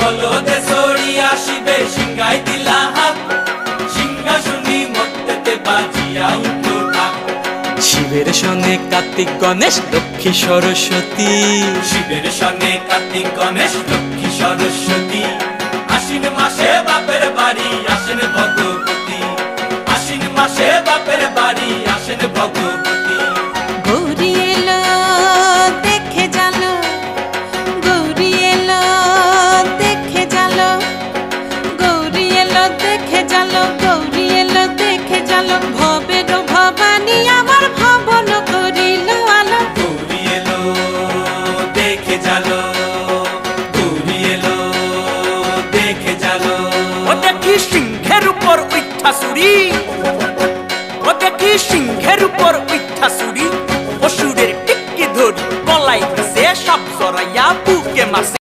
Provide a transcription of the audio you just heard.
বলদে sorry আসিবে সিংহাই দিলা হাত সিংহাসনী মধ্যে বাজিয়া উঠল ঢাক শিবের সনে কার্তিক গণেশ লক্ষ্মী সরস্বতী শিবের সনে কার্তিক গণেশ লক্ষ্মী সরস্বতী আশ্বিন মাসে বাপের বাড়ি আসেন ভগবতী আশ্বিন মাসে বাপের বাড়ি আসেন ভগবতী গৌরী এলো দেখে জানো গৌরী এলো দেখে জানো গৌরী এলো দেখে জানো গৌরী এলো দেখে জানো ভবের ভবানী আমার ভবন করিল আলো গৌরী এলো দেখে জালো গৌরী এলো দেখে জালো ও দেখি সিংহের উপর উঠা চুরি ও দেখি সিংহের উপর উঠা চুরি অসুরের টিকি ধরি গলায় সব জড়াইয়া বুকে মারছে